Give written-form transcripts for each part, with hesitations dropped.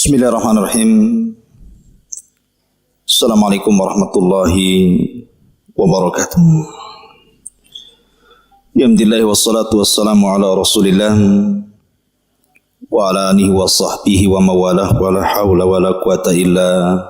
Bismillahirrahmanirrahim. Assalamualaikum warahmatullahi wabarakatuh. Alhamdulillah wassalatu wassalamu ala Rasulillah wa ala alihi wa sahbihi wa mawalah wa la hawla wa la quwata illa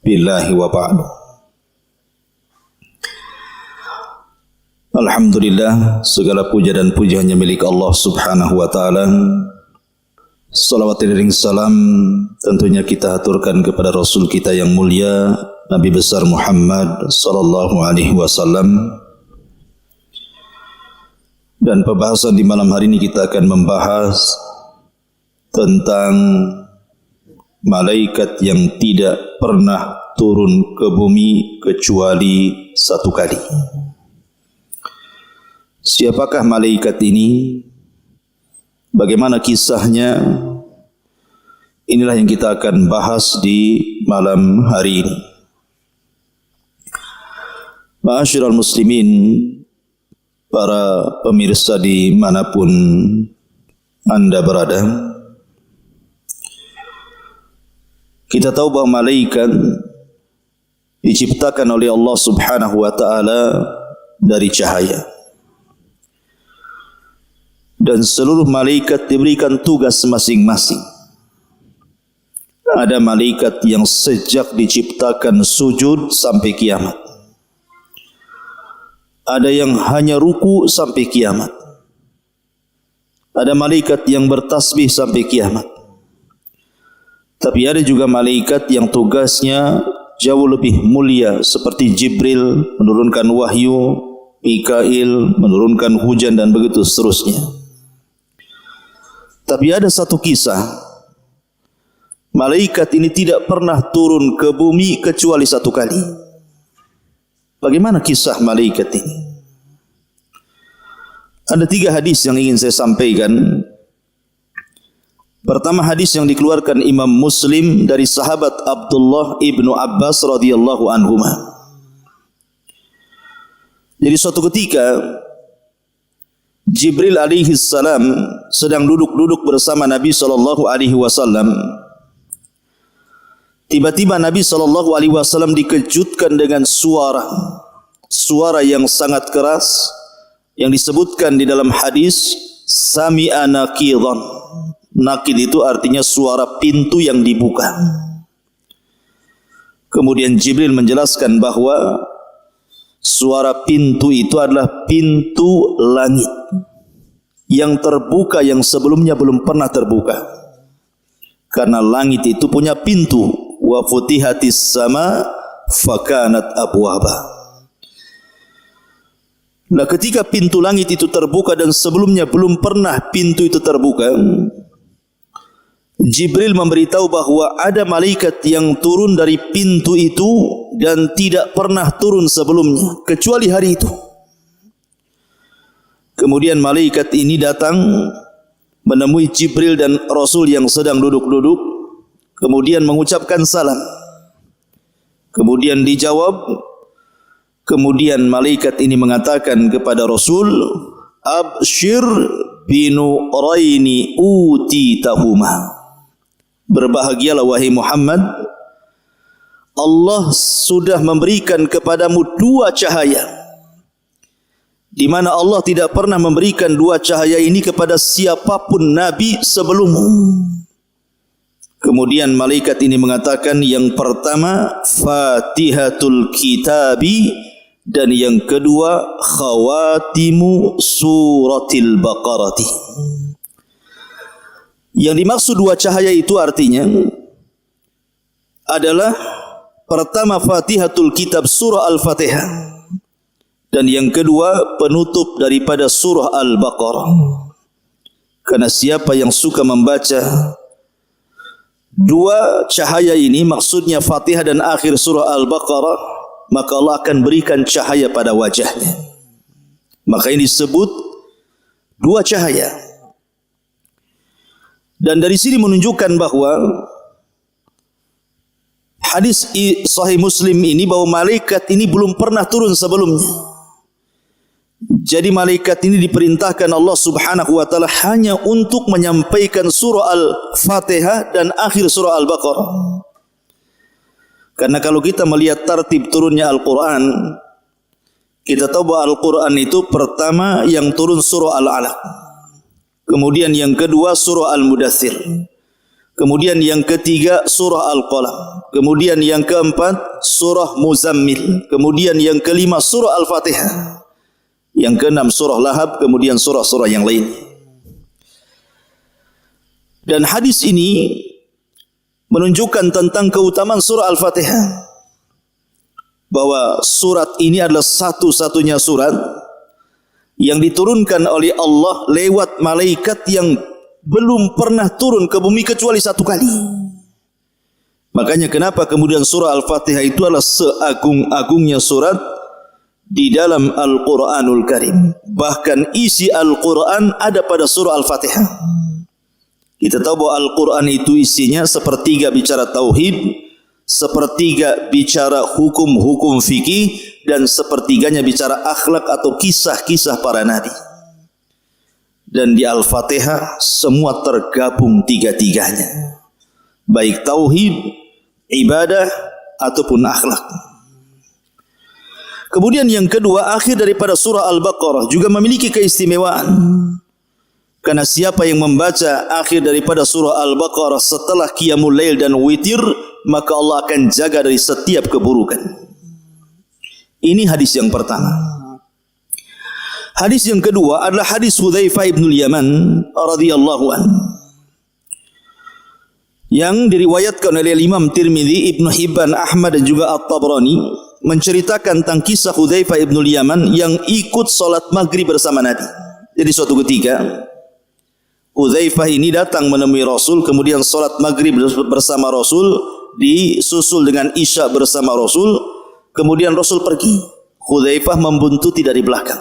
billahi wa ba'du. Alhamdulillah, segala puja dan puji hanya milik Allah Subhanahu wa taala. Salawat dan salam tentunya kita aturkan kepada Rasul kita yang mulia, Nabi besar Muhammad sallallahu alaihi wasallam. Dan pembahasan di malam hari ini kita akan membahas tentang malaikat yang tidak pernah turun ke bumi kecuali satu kali. Siapakah malaikat ini? Bagaimana kisahnya? Inilah yang kita akan bahas di malam hari ini. Ma'asyiral muslimin, para pemirsa dimanapun Anda berada, kita tahu bahawa malaikat diciptakan oleh Allah Subhanahu wa taala dari cahaya. Dan seluruh malaikat diberikan tugas masing-masing. Ada malaikat yang sejak diciptakan sujud sampai kiamat. Ada yang hanya ruku sampai kiamat. Ada malaikat yang bertasbih sampai kiamat. Tapi ada juga malaikat yang tugasnya jauh lebih mulia, seperti Jibril menurunkan wahyu, Mikail menurunkan hujan, dan begitu seterusnya. Tapi ada satu kisah, malaikat ini tidak pernah turun ke bumi kecuali satu kali. Bagaimana kisah malaikat ini? Ada 3 hadis yang ingin saya sampaikan. Pertama, hadis yang dikeluarkan Imam Muslim dari sahabat Abdullah ibnu Abbas radhiyallahu anhuma. Jadi suatu ketika Jibril alaihi salam sedang duduk-duduk bersama Nabi sallallahu alaihi wasallam. Tiba-tiba Nabi sallallahu alaihi wasallam dikejutkan dengan suara yang sangat keras yang disebutkan di dalam hadis sami'a naqidan. Naqid itu artinya suara pintu yang dibuka. Kemudian Jibril menjelaskan bahwa suara pintu itu adalah pintu langit yang terbuka, yang sebelumnya belum pernah terbuka. Karena langit itu punya pintu. Wa futihatis sama fakanat abwaba. Nah, ketika pintu langit itu terbuka dan sebelumnya belum pernah pintu itu terbuka, Jibril memberitahu bahwa ada malaikat yang turun dari pintu itu dan tidak pernah turun sebelumnya kecuali hari itu. Kemudian malaikat ini datang menemui Jibril dan Rasul yang sedang duduk-duduk, kemudian mengucapkan salam. Kemudian dijawab. Kemudian malaikat ini mengatakan kepada Rasul, "Abshir binuraini utitahuma." Berbahagialah wahai Muhammad, Allah sudah memberikan kepadamu 2 cahaya, di mana Allah tidak pernah memberikan 2 cahaya ini kepada siapapun nabi sebelummu. Kemudian malaikat ini mengatakan, yang pertama Fatihatul Kitabi, dan yang kedua Khawatimu Suratil Baqarati. Yang dimaksud 2 cahaya itu artinya adalah pertama Fatihatul Kitab surah Al-Fatihah, dan yang kedua penutup daripada surah Al-Baqarah. Karena siapa yang suka membaca 2 cahaya ini, maksudnya Fatihah dan akhir surah Al-Baqarah, maka Allah akan berikan cahaya pada wajahnya. Maka ini disebut 2 cahaya. Dan dari sini menunjukkan bahwa hadis Sahih Muslim ini, bahwa malaikat ini belum pernah turun sebelumnya. Jadi malaikat ini diperintahkan Allah Subhanahu wa taala hanya untuk menyampaikan surah Al-Fatihah dan akhir surah Al-Baqarah. Karena kalau kita melihat tartib turunnya Al-Quran, kita tahu bahwa Al-Quran itu pertama yang turun surah Al-Alaq, kemudian yang kedua surah Al-Mudaththir, kemudian yang ketiga surah Al-Qalam, kemudian yang keempat surah Muzammil, kemudian yang kelima surah Al-Fatihah, yang keenam surah Lahab, kemudian surah-surah yang lain. Dan hadis ini menunjukkan tentang keutamaan surah Al-Fatihah, bahwa surat ini adalah satu-satunya surat yang diturunkan oleh Allah lewat malaikat yang belum pernah turun ke bumi kecuali satu kali. Makanya kenapa kemudian surah Al-Fatihah itu adalah seagung-agungnya surat di dalam Al-Quranul Karim. Bahkan isi Al-Quran ada pada surah Al-Fatihah. Kita tahu bahwa Al-Quran itu isinya sepertiga bicara tauhid, sepertiga bicara hukum-hukum fikih, dan sepertiganya bicara akhlak atau kisah-kisah para nabi. Dan di Al-Fatihah semua tergabung tiga-tiganya, baik tauhid, ibadah ataupun akhlak. Kemudian yang kedua, akhir daripada surah Al-Baqarah juga memiliki keistimewaan. Karena siapa yang membaca akhir daripada surah Al-Baqarah setelah qiyamul lail dan witir, maka Allah akan jaga dari setiap keburukan. Ini hadis yang pertama. Hadis yang kedua adalah hadis Hudzaifah ibn Yaman radhiyallahu an, yang diriwayatkan oleh Imam Tirmidzi, Ibnu Hibban, Ahmad dan juga At-Tabrani, menceritakan tentang kisah Hudzaifah ibn Yaman yang ikut salat maghrib bersama Nabi. Jadi suatu ketika Hudzaifah ini datang menemui Rasul, kemudian salat maghrib bersama Rasul, disusul dengan isya bersama Rasul, kemudian Rasul pergi. Hudzaifah membuntuti dari belakang.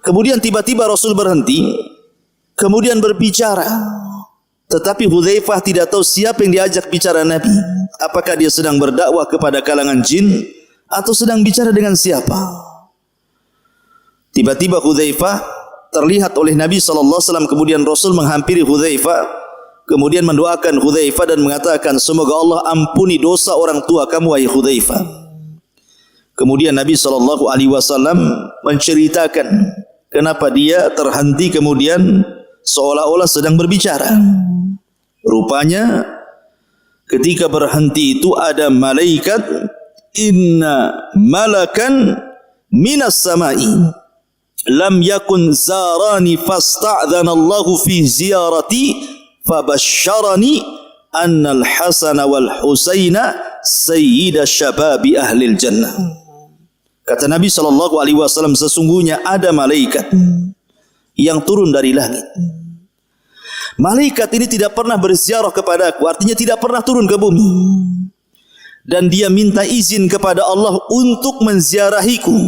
Kemudian tiba-tiba Rasul berhenti, kemudian berbicara. Tetapi Hudzaifah tidak tahu siapa yang diajak bicara Nabi. Apakah dia sedang berdakwah kepada kalangan jin atau sedang bicara dengan siapa? Tiba-tiba Hudzaifah terlihat oleh Nabi SAW. Kemudian Rasul menghampiri Hudzaifah, kemudian mendoakan Hudzaifah dan mengatakan, semoga Allah ampuni dosa orang tua kamu, wahai Hudzaifah. Kemudian Nabi SAW menceritakan kenapa dia terhenti, kemudian seolah-olah sedang berbicara. Rupanya ketika berhenti itu ada malaikat, inna malakan minas samai lam yakun zarani fasta'dzana Allah fi ziyarati fabasyarani anna al-Hasan wal Husaina sayyida syababi ahli jannah. Kata Nabi SAW, sesungguhnya ada malaikat yang turun dari langit. Malaikat ini tidak pernah berziarah kepadaku, artinya tidak pernah turun ke bumi. Dan dia minta izin kepada Allah untuk menziarahiku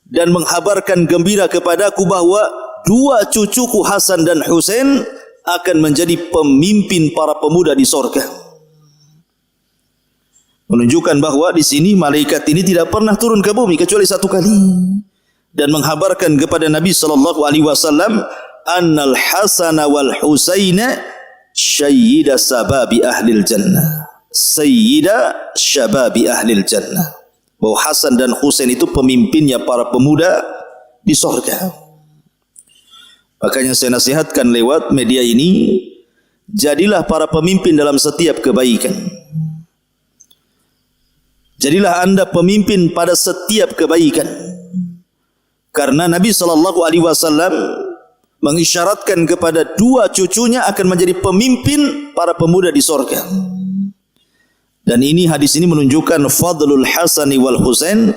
dan menghabarkan gembira kepadaku bahwa dua cucuku Hasan dan Husain akan menjadi pemimpin para pemuda di sorga. Menunjukkan bahwa di sini malaikat ini tidak pernah turun ke bumi kecuali satu kali, dan menghabarkan kepada Nabi SAW, annal Hasan wal Husaina sayyida sababi ahlil jannah, sayyida syababi ahlil jannah, bahwa Hasan dan Husain itu pemimpinnya para pemuda di surga. Makanya saya nasihatkan lewat media ini, jadilah para pemimpin dalam setiap kebaikan. Jadilah anda pemimpin pada setiap kebaikan. Karena Nabi SAW mengisyaratkan kepada dua cucunya akan menjadi pemimpin para pemuda di surga. Dan ini, hadis ini menunjukkan fadlul Hasan wal Husain,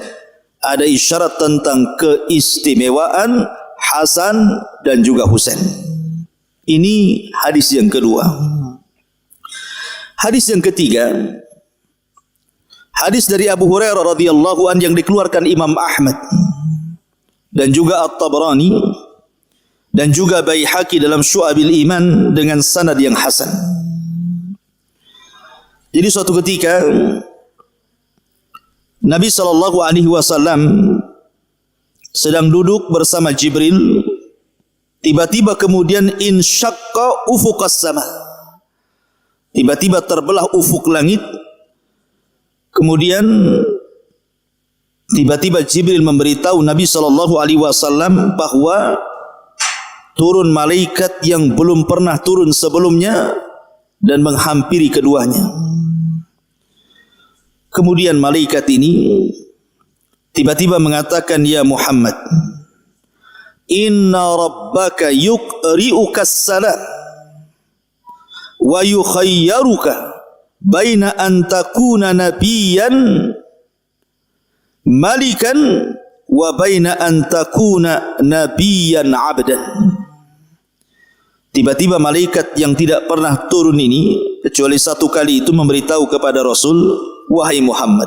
ada isyarat tentang keistimewaan Hasan dan juga Husain. Ini hadis yang kedua. Hadis yang ketiga, hadis dari Abu Hurairah radhiyallahu an yang dikeluarkan Imam Ahmad dan juga At-Tabrani dan juga Baihaqi dalam Syu'abil Iman dengan sanad yang hasan. Jadi suatu ketika Nabi SAW sedang duduk bersama Jibril, tiba-tiba kemudian insyaqqa ufuqas sama. Tiba-tiba terbelah ufuk langit. Kemudian tiba-tiba Jibril memberitahu Nabi SAW bahwa turun malaikat yang belum pernah turun sebelumnya dan menghampiri keduanya. Kemudian malaikat ini tiba-tiba mengatakan, ya Muhammad, inna rabbaka yuqri'ukas salam wa yukhayyaruka baina an takuna nabiyyan malikan wa baina an takuna nabiyyan abdan. Tiba-tiba malaikat yang tidak pernah turun ini kecuali satu kali itu memberitahu kepada Rasul, wahai Muhammad,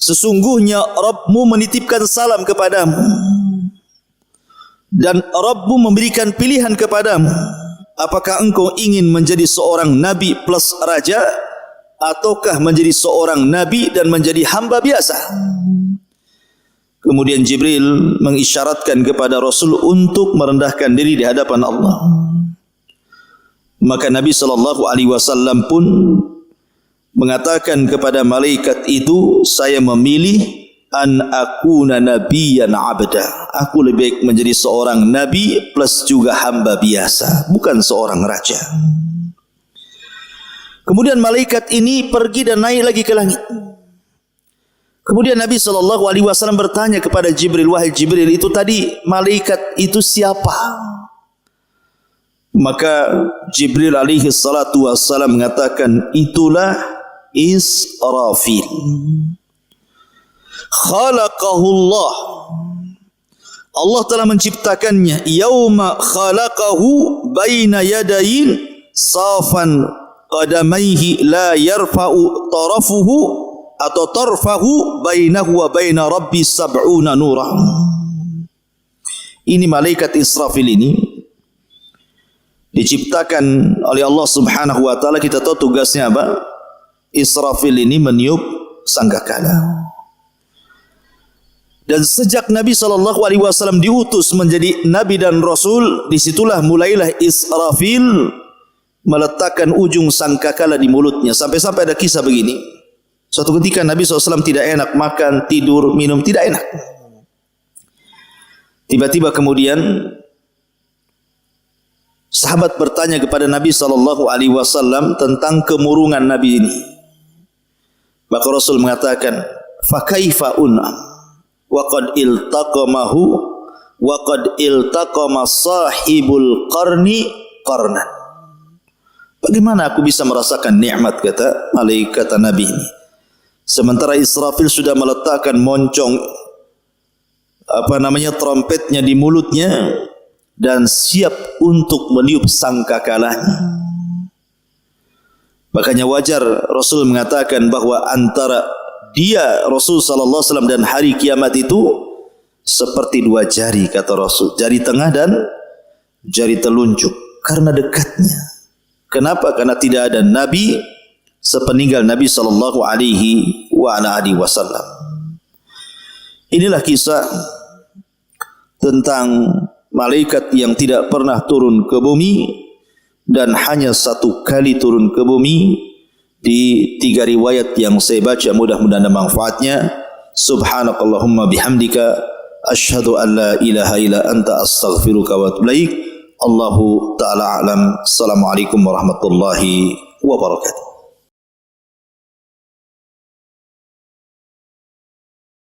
sesungguhnya Rabbmu menitipkan salam kepadamu dan Rabbmu memberikan pilihan kepadamu. Apakah engkau ingin menjadi seorang nabi plus raja, ataukah menjadi seorang nabi dan menjadi hamba biasa? Kemudian Jibril mengisyaratkan kepada Rasul untuk merendahkan diri di hadapan Allah. Maka Nabi SAW pun mengatakan kepada malaikat itu, saya memilih an akuna nabiyyan abda. Aku lebih baik menjadi seorang nabi plus juga hamba biasa, bukan seorang raja. Kemudian malaikat ini pergi dan naik lagi ke langit. Kemudian Nabi SAW bertanya kepada Jibril, wahai Jibril, itu tadi malaikat itu siapa? Maka Jibril alaihi salatu wassalam mengatakan, itulah Israfil. Khalaqahullah. Allah telah menciptakannya. Yauma khalaqahu baina yadayin safan qadamaihi la yarfa'u tarafuhu atau tarfahu bainahu wa baina rabbi sab'una nura. Ini malaikat Israfil ini diciptakan oleh Allah Subhanahu wa taala. Kita tahu tugasnya apa? Israfil ini meniup sangkakala. Dan sejak Nabi SAW diutus menjadi Nabi dan Rasul, disitulah mulailah Israfil meletakkan ujung sangkakala di mulutnya. Sampai-sampai ada kisah begini. Suatu ketika Nabi SAW tidak enak makan, tidur, minum, tidak enak. Tiba-tiba kemudian sahabat bertanya kepada Nabi SAW tentang kemurungan Nabi ini. Maka Rasul mengatakan, fakaifa un'am wa qad iltaqamahu wa qad iltaqama sahibul qarni qarnan. Bagaimana aku bisa merasakan nikmat, kata malaikat Nabi ini, sementara Israfil sudah meletakkan moncong trompetnya di mulutnya dan siap untuk meniup sangkakalanya. Makanya wajar Rasul mengatakan bahwa antara dia Rasul sallallahu alaihi wasallam dan hari kiamat itu seperti dua jari, kata Rasul, jari tengah dan jari telunjuk, karena dekatnya. Kenapa? Karena tidak ada nabi sepeninggal Nabi sallallahu alaihi wasallam. Inilah kisah tentang malaikat yang tidak pernah turun ke bumi dan hanya satu kali turun ke bumi di 3 riwayat yang saya baca. Mudah-mudahan ada manfaatnya. Subhanakallahumma bihamdika asyhadu an la ilaha illa anta astaghfiruka wa atubu ilaik. Allahu ta'ala a'lam. Assalamualaikum warahmatullahi wabarakatuh.